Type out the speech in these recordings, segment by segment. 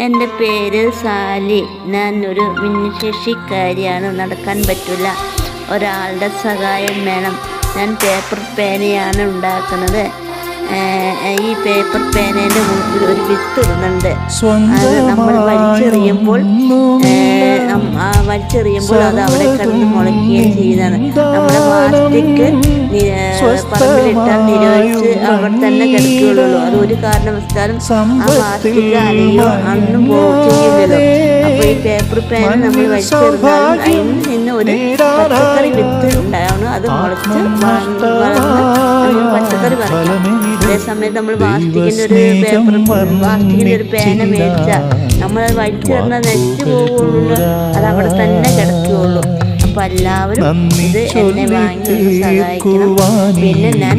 എൻ്റെ പേര് സാലി. ഞാൻ ഒരു ഭിന്നശേഷിക്കാരിയാണ്. നടക്കാൻ പറ്റില്ല. ഒരാളുടെ സഹായം വേണം. ഞാൻ പേപ്പർ പേനയാണ് ഉണ്ടാക്കുന്നത്. ഈ പേപ്പർ പേനേൻ്റെ മുകളിൽ ഒരു വിത്ത് ഇടുന്നുണ്ട്. അത് നമ്മൾ വലിച്ചെറിയുമ്പോൾ അത് അവിടെ കിടന്ന് മുളയ്ക്കുകയും ചെയ്യുന്നതാണ്. നമ്മുടെ പ്ലാസ്റ്റിക് പറമ്പിലിട്ടാൽ നിരോധിച്ച് അവിടെ തന്നെ കിടക്കുകയുള്ളൂ. അത് ഒരു കാരണവശാലും ആ പ്ലാസ്റ്റിക് അലയോ അണ്ണും ചെയ്യുന്നില്ലല്ലോ. അപ്പോൾ ഈ പേപ്പർ പേന നമ്മൾ വലിച്ചെറിഞ്ഞാലും അതിൽ നിന്ന് ഒരു പച്ചക്കറി വിത്ത് ഉണ്ടാവണം. അത് മുളച്ച് വളർന്ന് പച്ചക്കറി പറിക്കാം. അതേസമയത്ത് നമ്മൾ പ്ലാസ്റ്റിക്കിൻ്റെ ഒരു പേന മേടിച്ചാൽ നമ്മളത് വലിച്ചെറിഞ്ഞാൽ നശിച്ചു പോകുള്ളൂ. അത് അവിടെ തന്നെ കിടക്കുകയുള്ളൂ. അപ്പോൾ എല്ലാവരും ഇത് എന്നെ വാങ്ങി സഹായിക്കണം. പിന്നെ ഞാൻ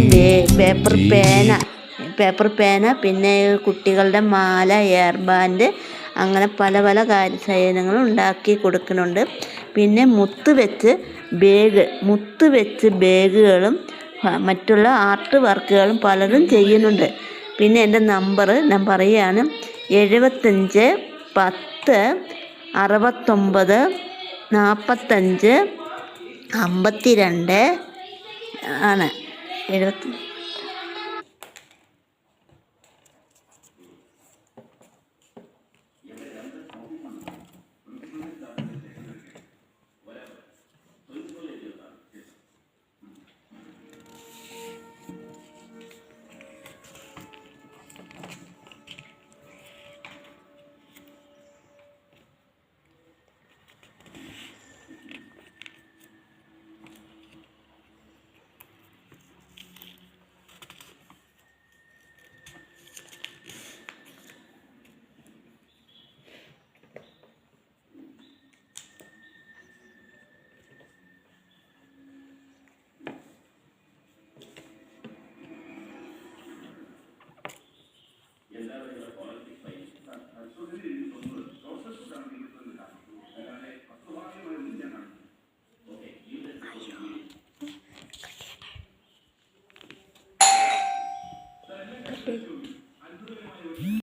പേപ്പർ പേന പിന്നെ കുട്ടികളുടെ മാല, എയർ ബാൻഡ്, അങ്ങനെ പല പല കാര്യസാധനങ്ങളും ഉണ്ടാക്കി കൊടുക്കുന്നുണ്ട്. പിന്നെ മുത്ത് വെച്ച് ബേഗുകളും മറ്റുള്ള ആർട്ട് വർക്കുകളും പലതും ചെയ്യുന്നുണ്ട്. പിന്നെ എൻ്റെ നമ്പർ ഞാൻ പറയുകയാണ്: 75 10 69 45 52 ആണ്.